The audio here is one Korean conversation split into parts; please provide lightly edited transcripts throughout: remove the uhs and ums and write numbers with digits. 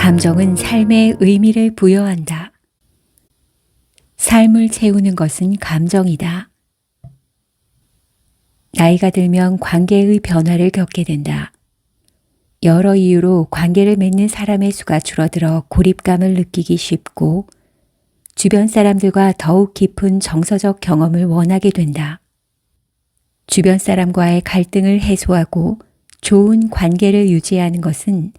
감정은 삶에 의미를 부여한다. 삶을 채우는 것은 감정이다. 나이가 들면 관계의 변화를 겪게 된다. 여러 이유로 관계를 맺는 사람의 수가 줄어들어 고립감을 느끼기 쉽고 주변 사람들과 더욱 깊은 정서적 경험을 원하게 된다. 주변 사람과의 갈등을 해소하고 좋은 관계를 유지하는 것은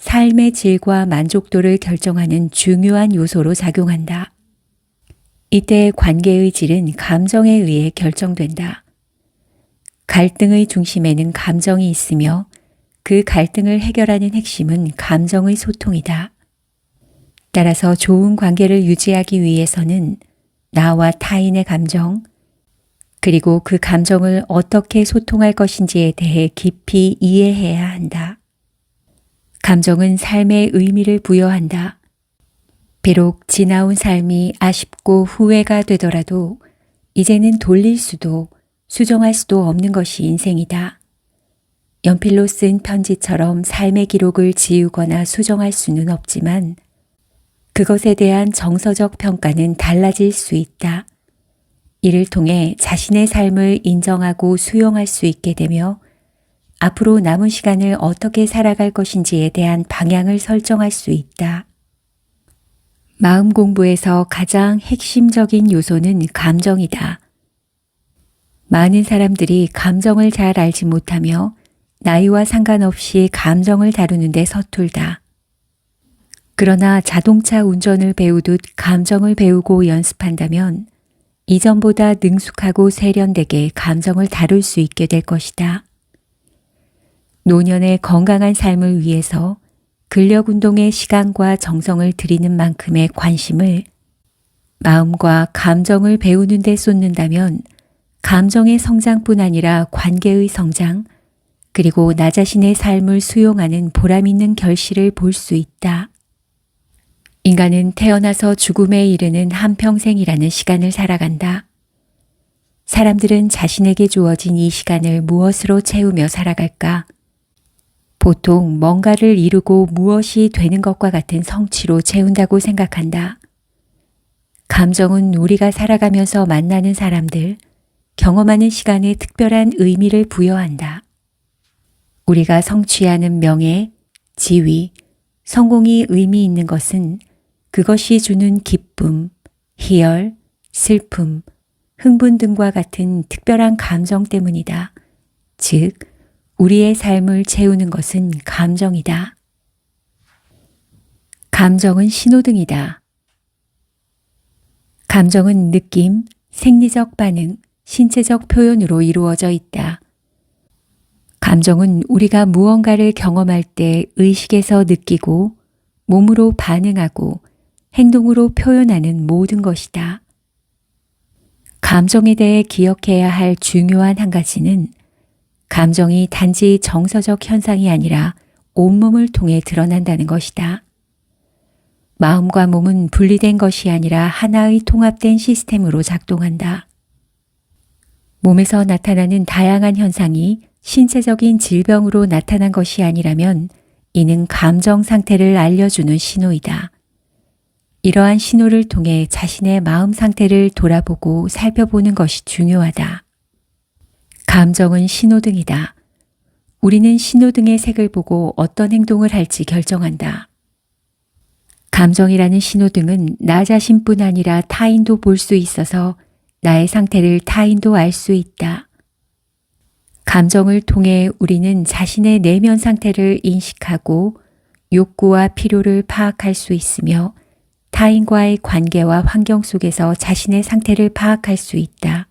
삶의 질과 만족도를 결정하는 중요한 요소로 작용한다. 이때 관계의 질은 감정에 의해 결정된다. 갈등의 중심에는 감정이 있으며 그 갈등을 해결하는 핵심은 감정의 소통이다. 따라서 좋은 관계를 유지하기 위해서는 나와 타인의 감정, 그리고 그 감정을 어떻게 소통할 것인지에 대해 깊이 이해해야 한다. 감정은 삶에 의미를 부여한다. 비록 지나온 삶이 아쉽고 후회가 되더라도 이제는 돌릴 수도 수정할 수도 없는 것이 인생이다. 연필로 쓴 편지처럼 삶의 기록을 지우거나 수정할 수는 없지만 그것에 대한 정서적 평가는 달라질 수 있다. 이를 통해 자신의 삶을 인정하고 수용할 수 있게 되며 앞으로 남은 시간을 어떻게 살아갈 것인지에 대한 방향을 설정할 수 있다. 마음 공부에서 가장 핵심적인 요소는 감정이다. 많은 사람들이 감정을 잘 알지 못하며 나이와 상관없이 감정을 다루는 데 서툴다. 그러나 자동차 운전을 배우듯 감정을 배우고 연습한다면 이전보다 능숙하고 세련되게 감정을 다룰 수 있게 될 것이다. 노년의 건강한 삶을 위해서 근력 운동에 시간과 정성을 들이는 만큼의 관심을 마음과 감정을 배우는 데 쏟는다면 감정의 성장뿐 아니라 관계의 성장, 그리고 나 자신의 삶을 수용하는 보람 있는 결실을 볼 수 있다. 인간은 태어나서 죽음에 이르는 한평생이라는 시간을 살아간다. 사람들은 자신에게 주어진 이 시간을 무엇으로 채우며 살아갈까? 보통 뭔가를 이루고 무엇이 되는 것과 같은 성취로 채운다고 생각한다. 감정은 우리가 살아가면서 만나는 사람들, 경험하는 시간에 특별한 의미를 부여한다. 우리가 성취하는 명예, 지위, 성공이 의미 있는 것은 그것이 주는 기쁨, 희열, 슬픔, 흥분 등과 같은 특별한 감정 때문이다. 즉, 우리의 삶을 채우는 것은 감정이다. 감정은 신호등이다. 감정은 느낌, 생리적 반응, 신체적 표현으로 이루어져 있다. 감정은 우리가 무언가를 경험할 때 의식에서 느끼고 몸으로 반응하고 행동으로 표현하는 모든 것이다. 감정에 대해 기억해야 할 중요한 한 가지는 감정이 단지 정서적 현상이 아니라 온몸을 통해 드러난다는 것이다. 마음과 몸은 분리된 것이 아니라 하나의 통합된 시스템으로 작동한다. 몸에서 나타나는 다양한 현상이 신체적인 질병으로 나타난 것이 아니라면 이는 감정 상태를 알려주는 신호이다. 이러한 신호를 통해 자신의 마음 상태를 돌아보고 살펴보는 것이 중요하다. 감정은 신호등이다. 우리는 신호등의 색을 보고 어떤 행동을 할지 결정한다. 감정이라는 신호등은 나 자신뿐 아니라 타인도 볼 수 있어서 나의 상태를 타인도 알 수 있다. 감정을 통해 우리는 자신의 내면 상태를 인식하고 욕구와 필요를 파악할 수 있으며 타인과의 관계와 환경 속에서 자신의 상태를 파악할 수 있다.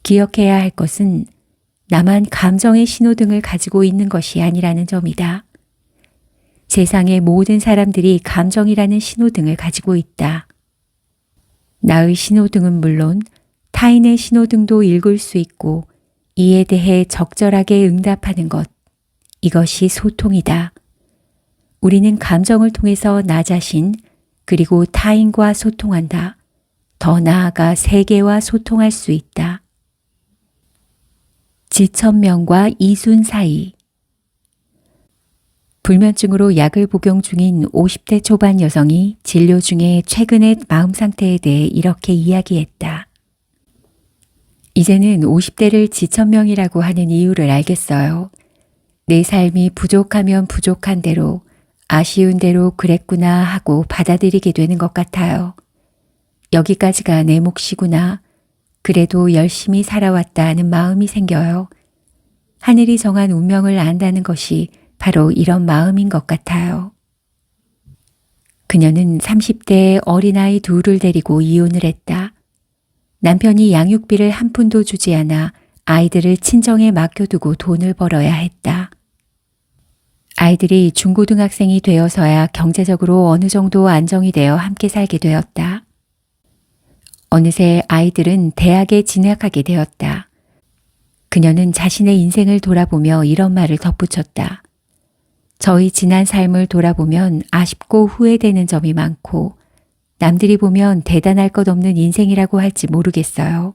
기억해야 할 것은 나만 감정의 신호등을 가지고 있는 것이 아니라는 점이다. 세상의 모든 사람들이 감정이라는 신호등을 가지고 있다. 나의 신호등은 물론 타인의 신호등도 읽을 수 있고 이에 대해 적절하게 응답하는 것, 이것이 소통이다. 우리는 감정을 통해서 나 자신, 그리고 타인과 소통한다. 더 나아가 세계와 소통할 수 있다. 지천명과 이순 사이. 불면증으로 약을 복용 중인 50대 초반 여성이 진료 중에 최근의 마음 상태에 대해 이렇게 이야기했다. 이제는 50대를 지천명이라고 하는 이유를 알겠어요. 내 삶이 부족하면 부족한 대로, 아쉬운 대로 그랬구나 하고 받아들이게 되는 것 같아요. 여기까지가 내 몫이구나. 그래도 열심히 살아왔다 하는 마음이 생겨요. 하늘이 정한 운명을 안다는 것이 바로 이런 마음인 것 같아요. 그녀는 30대에 어린아이 둘을 데리고 이혼을 했다. 남편이 양육비를 한 푼도 주지 않아 아이들을 친정에 맡겨두고 돈을 벌어야 했다. 아이들이 중고등학생이 되어서야 경제적으로 어느 정도 안정이 되어 함께 살게 되었다. 어느새 아이들은 대학에 진학하게 되었다. 그녀는 자신의 인생을 돌아보며 이런 말을 덧붙였다. 저희 지난 삶을 돌아보면 아쉽고 후회되는 점이 많고 남들이 보면 대단할 것 없는 인생이라고 할지 모르겠어요.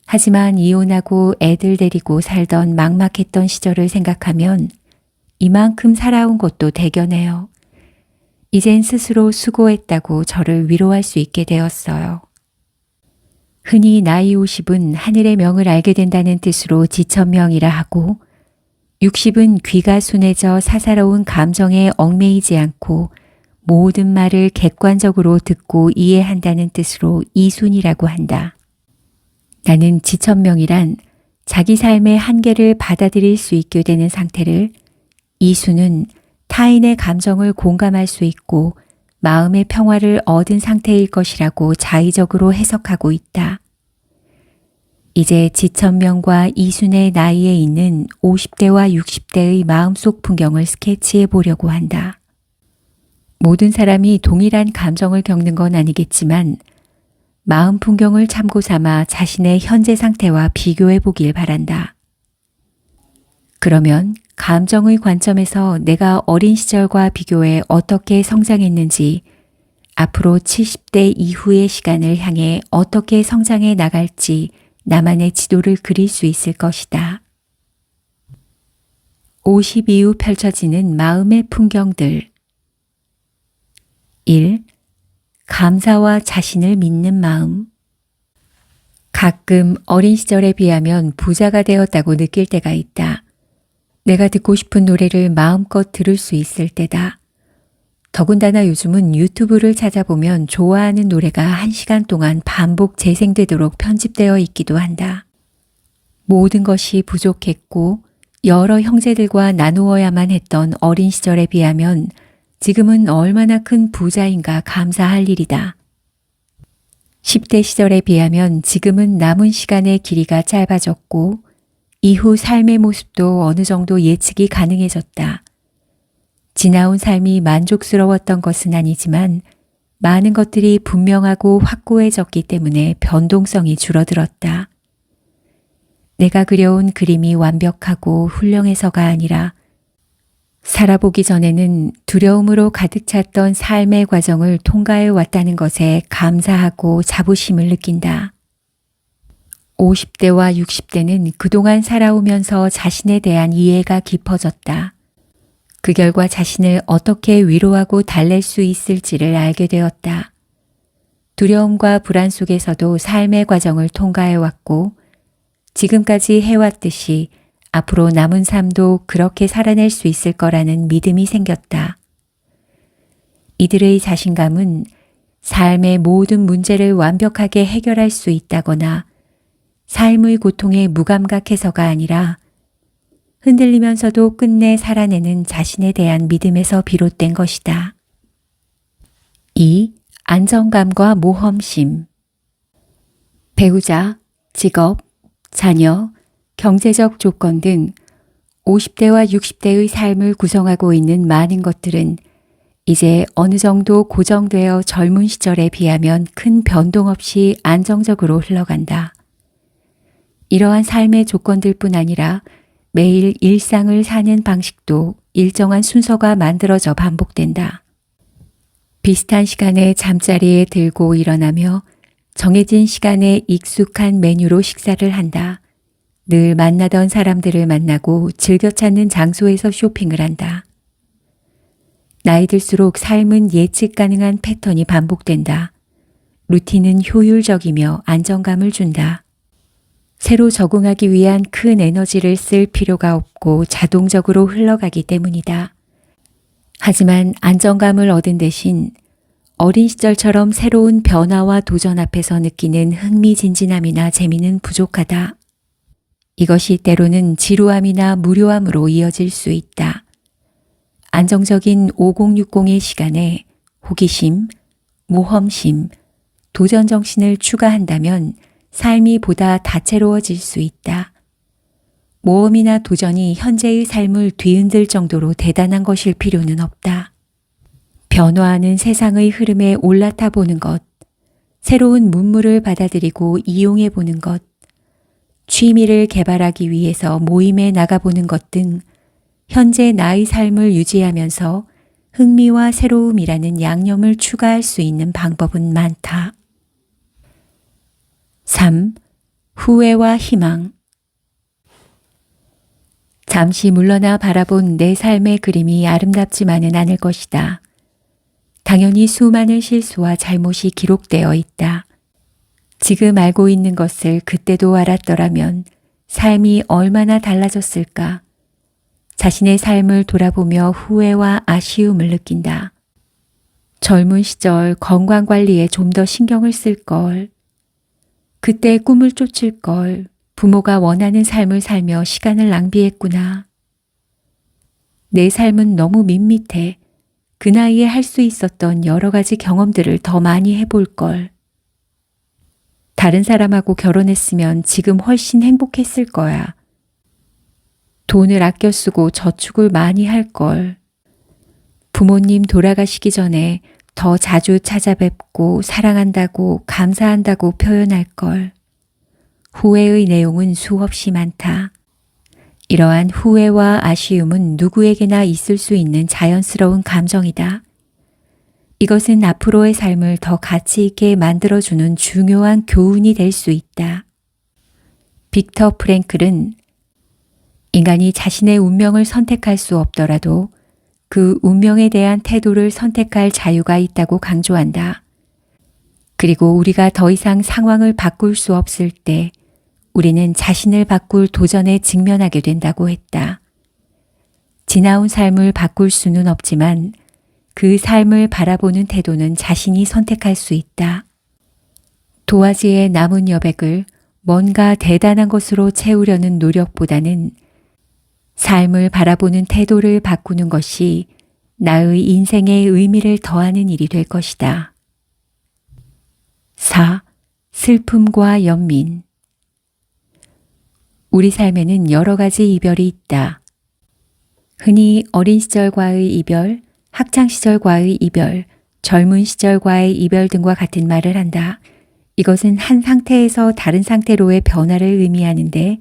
하지만 이혼하고 애들 데리고 살던 막막했던 시절을 생각하면 이만큼 살아온 것도 대견해요. 이젠 스스로 수고했다고 저를 위로할 수 있게 되었어요. 흔히 나이 50은 하늘의 명을 알게 된다는 뜻으로 지천명이라 하고 60은 귀가 순해져 사사로운 감정에 얽매이지 않고 모든 말을 객관적으로 듣고 이해한다는 뜻으로 이순이라고 한다. 나는 지천명이란 자기 삶의 한계를 받아들일 수 있게 되는 상태를, 이순은 타인의 감정을 공감할 수 있고 마음의 평화를 얻은 상태일 것이라고 자의적으로 해석하고 있다. 이제 지천명과 이순의 나이에 있는 50대와 60대의 마음속 풍경을 스케치해 보려고 한다. 모든 사람이 동일한 감정을 겪는 건 아니겠지만 마음 풍경을 참고 삼아 자신의 현재 상태와 비교해 보길 바란다. 그러면 감정의 관점에서 내가 어린 시절과 비교해 어떻게 성장했는지, 앞으로 70대 이후의 시간을 향해 어떻게 성장해 나갈지 나만의 지도를 그릴 수 있을 것이다. 50 이후 펼쳐지는 마음의 풍경들. 1. 감사와 자신을 믿는 마음. 가끔 어린 시절에 비하면 부자가 되었다고 느낄 때가 있다. 내가 듣고 싶은 노래를 마음껏 들을 수 있을 때다. 더군다나 요즘은 유튜브를 찾아보면 좋아하는 노래가 1시간 동안 반복 재생되도록 편집되어 있기도 한다. 모든 것이 부족했고 여러 형제들과 나누어야만 했던 어린 시절에 비하면 지금은 얼마나 큰 부자인가 감사할 일이다. 10대 시절에 비하면 지금은 남은 시간의 길이가 짧아졌고 이후 삶의 모습도 어느 정도 예측이 가능해졌다. 지나온 삶이 만족스러웠던 것은 아니지만 많은 것들이 분명하고 확고해졌기 때문에 변동성이 줄어들었다. 내가 그려온 그림이 완벽하고 훌륭해서가 아니라 살아보기 전에는 두려움으로 가득 찼던 삶의 과정을 통과해 왔다는 것에 감사하고 자부심을 느낀다. 50대와 60대는 그동안 살아오면서 자신에 대한 이해가 깊어졌다. 그 결과 자신을 어떻게 위로하고 달랠 수 있을지를 알게 되었다. 두려움과 불안 속에서도 삶의 과정을 통과해 왔고 지금까지 해왔듯이 앞으로 남은 삶도 그렇게 살아낼 수 있을 거라는 믿음이 생겼다. 이들의 자신감은 삶의 모든 문제를 완벽하게 해결할 수 있다거나 삶의 고통에 무감각해서가 아니라 흔들리면서도 끝내 살아내는 자신에 대한 믿음에서 비롯된 것이다. 2. 안정감과 모험심. 배우자, 직업, 자녀, 경제적 조건 등 50대와 60대의 삶을 구성하고 있는 많은 것들은 이제 어느 정도 고정되어 젊은 시절에 비하면 큰 변동 없이 안정적으로 흘러간다. 이러한 삶의 조건들뿐 아니라 매일 일상을 사는 방식도 일정한 순서가 만들어져 반복된다. 비슷한 시간에 잠자리에 들고 일어나며 정해진 시간에 익숙한 메뉴로 식사를 한다. 늘 만나던 사람들을 만나고 즐겨 찾는 장소에서 쇼핑을 한다. 나이 들수록 삶은 예측 가능한 패턴이 반복된다. 루틴은 효율적이며 안정감을 준다. 새로 적응하기 위한 큰 에너지를 쓸 필요가 없고 자동적으로 흘러가기 때문이다. 하지만 안정감을 얻은 대신 어린 시절처럼 새로운 변화와 도전 앞에서 느끼는 흥미진진함이나 재미는 부족하다. 이것이 때로는 지루함이나 무료함으로 이어질 수 있다. 안정적인 5060의 시간에 호기심, 모험심, 도전 정신을 추가한다면 삶이 보다 다채로워질 수 있다. 모험이나 도전이 현재의 삶을 뒤흔들 정도로 대단한 것일 필요는 없다. 변화하는 세상의 흐름에 올라타 보는 것, 새로운 문물을 받아들이고 이용해 보는 것, 취미를 개발하기 위해서 모임에 나가보는 것 등 현재 나의 삶을 유지하면서 흥미와 새로움이라는 양념을 추가할 수 있는 방법은 많다. 3. 후회와 희망. 잠시 물러나 바라본 내 삶의 그림이 아름답지만은 않을 것이다. 당연히 수많은 실수와 잘못이 기록되어 있다. 지금 알고 있는 것을 그때도 알았더라면 삶이 얼마나 달라졌을까? 자신의 삶을 돌아보며 후회와 아쉬움을 느낀다. 젊은 시절 건강관리에 좀 더 신경을 쓸 걸. 그때 꿈을 쫓을 걸. 부모가 원하는 삶을 살며 시간을 낭비했구나. 내 삶은 너무 밋밋해. 그 나이에 할 수 있었던 여러 가지 경험들을 더 많이 해볼 걸. 다른 사람하고 결혼했으면 지금 훨씬 행복했을 거야. 돈을 아껴 쓰고 저축을 많이 할 걸. 부모님 돌아가시기 전에 더 자주 찾아뵙고 사랑한다고 감사한다고 표현할 걸. 후회의 내용은 수없이 많다. 이러한 후회와 아쉬움은 누구에게나 있을 수 있는 자연스러운 감정이다. 이것은 앞으로의 삶을 더 가치 있게 만들어주는 중요한 교훈이 될 수 있다. 빅터 프랭클은 인간이 자신의 운명을 선택할 수 없더라도 그 운명에 대한 태도를 선택할 자유가 있다고 강조한다. 그리고 우리가 더 이상 상황을 바꿀 수 없을 때 우리는 자신을 바꿀 도전에 직면하게 된다고 했다. 지나온 삶을 바꿀 수는 없지만 그 삶을 바라보는 태도는 자신이 선택할 수 있다. 도화지의 남은 여백을 뭔가 대단한 것으로 채우려는 노력보다는 삶을 바라보는 태도를 바꾸는 것이 나의 인생에 의미를 더하는 일이 될 것이다. 4. 슬픔과 연민. 우리 삶에는 여러 가지 이별이 있다. 흔히 어린 시절과의 이별, 학창 시절과의 이별, 젊은 시절과의 이별 등과 같은 말을 한다. 이것은 한 상태에서 다른 상태로의 변화를 의미하는데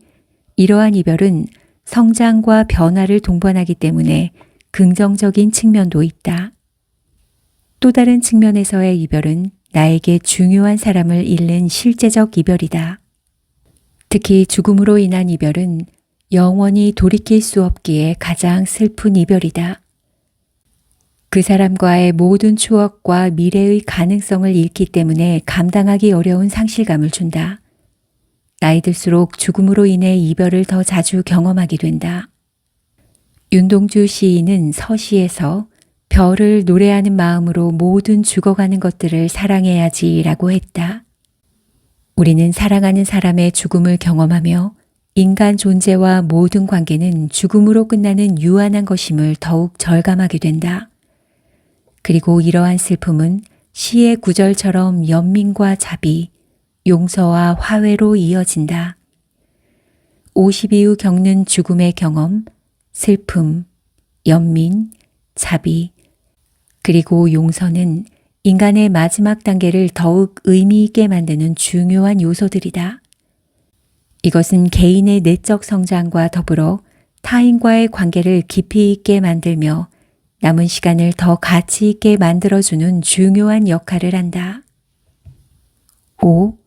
이러한 이별은 성장과 변화를 동반하기 때문에 긍정적인 측면도 있다. 또 다른 측면에서의 이별은 나에게 중요한 사람을 잃는 실제적 이별이다. 특히 죽음으로 인한 이별은 영원히 돌이킬 수 없기에 가장 슬픈 이별이다. 그 사람과의 모든 추억과 미래의 가능성을 잃기 때문에 감당하기 어려운 상실감을 준다. 나이 들수록 죽음으로 인해 이별을 더 자주 경험하게 된다. 윤동주 시인은 서시에서 별을 노래하는 마음으로 모든 죽어가는 것들을 사랑해야지라고 했다. 우리는 사랑하는 사람의 죽음을 경험하며 인간 존재와 모든 관계는 죽음으로 끝나는 유한한 것임을 더욱 절감하게 된다. 그리고 이러한 슬픔은 시의 구절처럼 연민과 자비, 용서와 화해로 이어진다. 50 이후 겪는 죽음의 경험, 슬픔, 연민, 자비, 그리고 용서는 인간의 마지막 단계를 더욱 의미 있게 만드는 중요한 요소들이다. 이것은 개인의 내적 성장과 더불어 타인과의 관계를 깊이 있게 만들며 남은 시간을 더 가치 있게 만들어주는 중요한 역할을 한다. 5.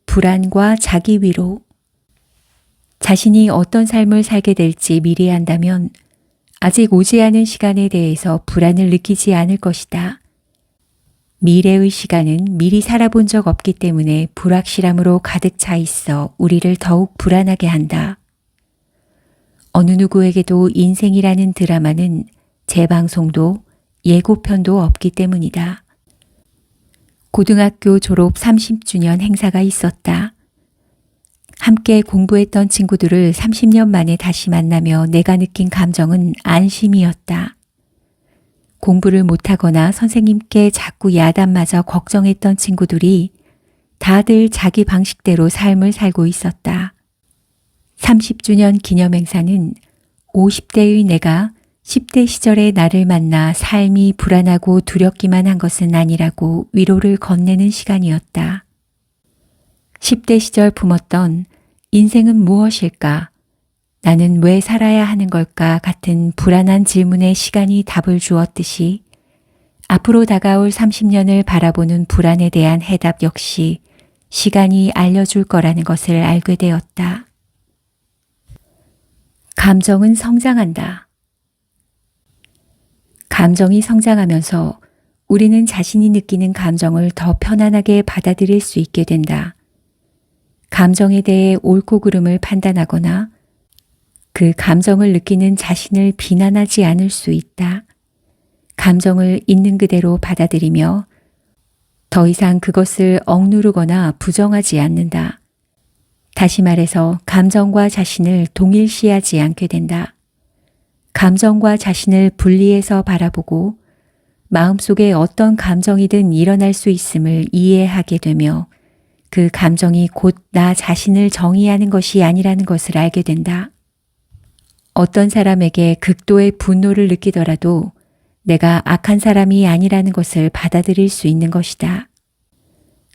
불안과 자기 위로. 자신이 어떤 삶을 살게 될지 미리 안다면 아직 오지 않은 시간에 대해서 불안을 느끼지 않을 것이다. 미래의 시간은 미리 살아본 적 없기 때문에 불확실함으로 가득 차 있어 우리를 더욱 불안하게 한다. 어느 누구에게도 인생이라는 드라마는 재방송도 예고편도 없기 때문이다. 고등학교 졸업 30주년 행사가 있었다. 함께 공부했던 친구들을 30년 만에 다시 만나며 내가 느낀 감정은 안심이었다. 공부를 못하거나 선생님께 자꾸 야단맞아 걱정했던 친구들이 다들 자기 방식대로 삶을 살고 있었다. 30주년 기념행사는 50대의 내가 10대 시절의 나를 만나 삶이 불안하고 두렵기만 한 것은 아니라고 위로를 건네는 시간이었다. 10대 시절 품었던 인생은 무엇일까? 나는 왜 살아야 하는 걸까? 같은 불안한 질문에 시간이 답을 주었듯이 앞으로 다가올 30년을 바라보는 불안에 대한 해답 역시 시간이 알려줄 거라는 것을 알게 되었다. 감정은 성장한다. 감정이 성장하면서 우리는 자신이 느끼는 감정을 더 편안하게 받아들일 수 있게 된다. 감정에 대해 옳고 그름을 판단하거나 그 감정을 느끼는 자신을 비난하지 않을 수 있다. 감정을 있는 그대로 받아들이며 더 이상 그것을 억누르거나 부정하지 않는다. 다시 말해서 감정과 자신을 동일시하지 않게 된다. 감정과 자신을 분리해서 바라보고 마음속에 어떤 감정이든 일어날 수 있음을 이해하게 되며 그 감정이 곧 나 자신을 정의하는 것이 아니라는 것을 알게 된다. 어떤 사람에게 극도의 분노를 느끼더라도 내가 악한 사람이 아니라는 것을 받아들일 수 있는 것이다.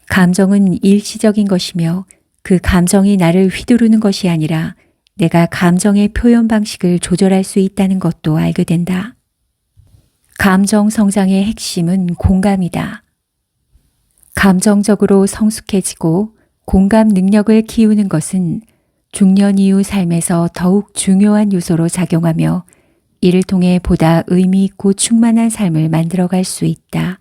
감정은 일시적인 것이며 그 감정이 나를 휘두르는 것이 아니라 내가 감정의 표현 방식을 조절할 수 있다는 것도 알게 된다. 감정 성장의 핵심은 공감이다. 감정적으로 성숙해지고 공감 능력을 키우는 것은 중년 이후 삶에서 더욱 중요한 요소로 작용하며 이를 통해 보다 의미 있고 충만한 삶을 만들어갈 수 있다.